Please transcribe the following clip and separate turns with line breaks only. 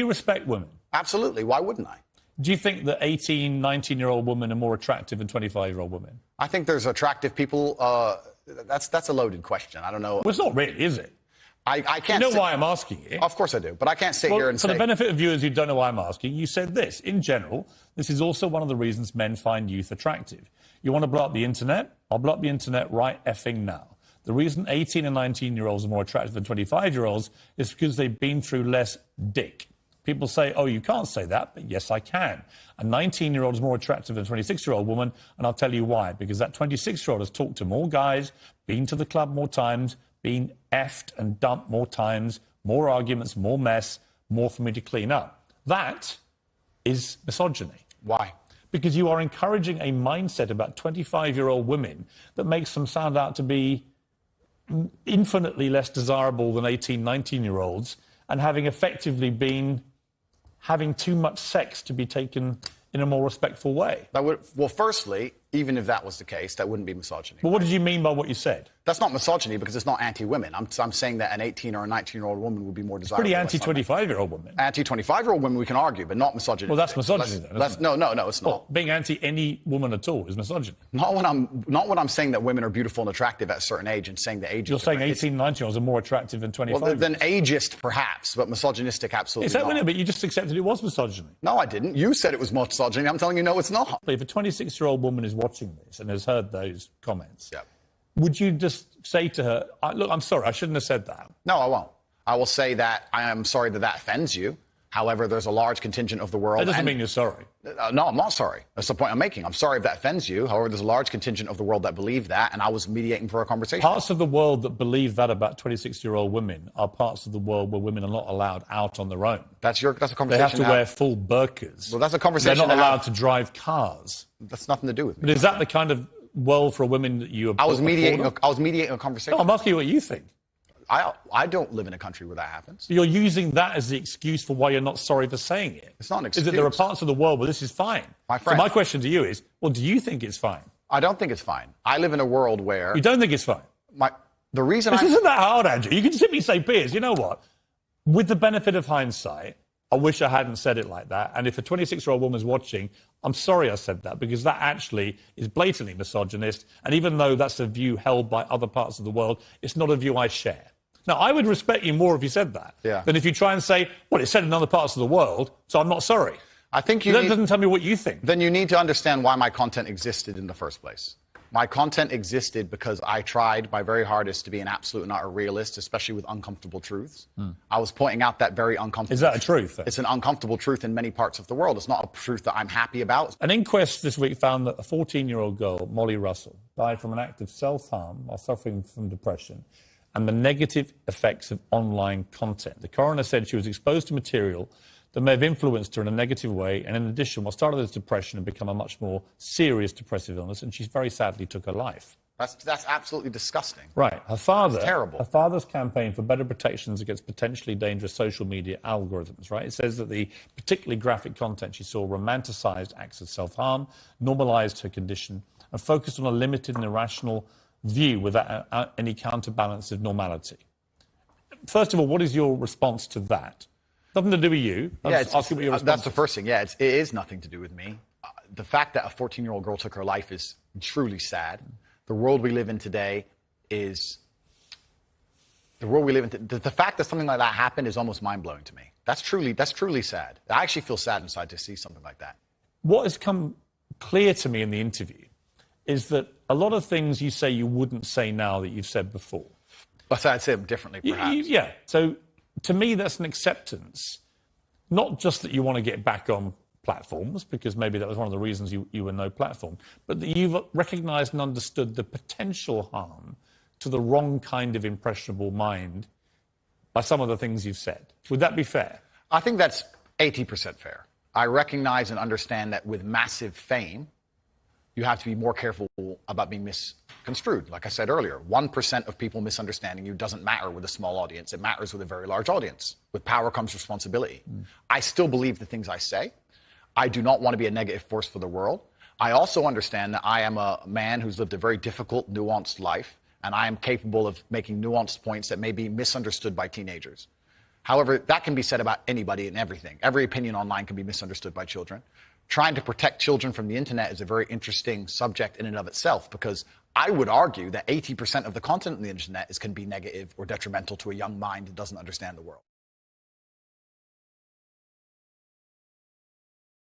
you respect women?
Absolutely. Why wouldn't I?
Do you think that 18, 19-year-old women are more attractive than 25-year-old women?
I think there's attractive people. That's a loaded question. I don't know.
Well, it's not really, is it?
I can't.
You know why I'm asking you?
Of course I do, but I can't sit here and
say... For the benefit of viewers who don't know why I'm asking, you said this. In general, this is also one of the reasons men find youth attractive. You want to blow up the internet? I'll blow up the internet right effing now. The reason 18 and 19-year-olds are more attractive than 25-year-olds is because they've been through less dick. People say, oh, you can't say that, but yes, I can. A 19-year-old is more attractive than a 26-year-old woman, and I'll tell you why. Because that 26-year-old has talked to more guys, been to the club more times, been effed and dumped more times, more arguments, more mess, more for me to clean up. That is misogyny.
Why?
Because you are encouraging a mindset about 25-year-old women that makes them sound out to be infinitely less desirable than 18, 19-year-olds, and having effectively been having too much sex to be taken in a more respectful way.
Well, firstly, even if that was the case, that wouldn't be misogyny.
Well, what did you mean by what you said?
That's not misogyny because it's not anti-women. I'm saying that an 18 or a 19-year-old woman would be more desirable.
Pretty anti-25-year-old women.
Anti-25-year-old women we can argue, but not misogyny.
Well, that's misogyny then, isn't it?
No, it's not.
Well, being anti any woman at all is misogyny.
Not when I'm saying that women are beautiful and attractive at a certain age and saying the age.
You're saying 18, 19-year-olds are more attractive than 25.
Well, than ageist, perhaps, but misogynistic, absolutely
is that
not.
But you just accepted it was misogyny.
No, I didn't. You said it was misogyny. I'm telling you, no, it's not.
If a 26-year-old woman is watching this and has heard those comments,
yeah,
would you just say to her, look, I'm sorry, I shouldn't have said that?
No, I won't. I will say that I am sorry that offends you. However, there's a large contingent of the world...
That doesn't mean you're sorry.
No, I'm not sorry. That's the point I'm making. I'm sorry if that offends you. However, there's a large contingent of the world that believe that, and I was mediating for a conversation.
Parts of the world that believe that about 26-year-old women are parts of the world where women are not allowed out on their own.
That's a conversation.
They have to wear full burqas.
Well, that's a conversation.
They're not allowed to drive cars.
That's nothing to do with me.
But is that the kind of world for women that you...
I was mediating a conversation.
No, I'm asking you what you think.
I don't live in a country where that happens.
You're using that as the excuse for why you're not sorry for saying it.
It's not an excuse.
Is that there are parts of the world where this is fine.
My friend.
So my question to you is, well, do you think it's fine?
I don't think it's fine. I live in a world where...
You don't think it's fine?
The reason
This isn't that hard, Andrew. You can simply say, Piers, you know what? With the benefit of hindsight, I wish I hadn't said it like that. And if a 26-year-old woman's watching, I'm sorry I said that, because that actually is blatantly misogynist. And even though that's a view held by other parts of the world, it's not a view I share. Now, I would respect you more if you said that than if you try and say, well, it's said in other parts of the world, so I'm not sorry.
I think
that doesn't tell me what you think.
Then you need to understand why my content existed in the first place. My content existed because I tried my very hardest to be an absolute and utter realist, especially with uncomfortable truths. I was pointing out that very uncomfortable...
Is that a truth, then?
It's an uncomfortable truth in many parts of the world. It's not a truth that I'm happy about.
An inquest this week found that a 14-year-old girl, Molly Russell, died from an act of self-harm while suffering from depression and the negative effects of online content. The coroner said she was exposed to material that may have influenced her in a negative way, and in addition, what started as depression had become a much more serious depressive illness, and she very sadly took her life.
That's absolutely disgusting.
Right. Her father...
That's terrible.
Her father's campaign for better protections against potentially dangerous social media algorithms, right? It says that the particularly graphic content she saw romanticised acts of self-harm, normalised her condition, and focused on a limited and irrational view without any counterbalance of normality. First of all, what is your response to that? Nothing to do with you.
That's the first thing. Yeah, it is nothing to do with me. The fact that a 14-year-old girl took her life is truly sad. The world we live in today is... The fact that something like that happened is almost mind-blowing to me. That's truly sad. I actually feel sad inside to see something like that.
What has come clear to me in the interview is that a lot of things you say you wouldn't say now that you've said before.
But I'd say them differently, perhaps.
Yeah. So, to me, that's an acceptance. Not just that you want to get back on platforms, because maybe that was one of the reasons you were no platform, but that you've recognised and understood the potential harm to the wrong kind of impressionable mind by some of the things you've said. Would that be fair?
I think that's 80% fair. I recognise and understand that with massive fame, you have to be more careful about being misconstrued. Like I said earlier, 1% of people misunderstanding you doesn't matter with a small audience. It matters with a very large audience. With power comes responsibility. I still believe the things I say. I do not want to be a negative force for the world. I also understand that I am a man who's lived a very difficult, nuanced life, and I am capable of making nuanced points that may be misunderstood by teenagers. However, that can be said about anybody and everything. Every opinion online can be misunderstood by children. Trying to protect children from the internet is a very interesting subject in and of itself, because I would argue that 80% of the content on the internet can be negative or detrimental to a young mind that doesn't understand the world.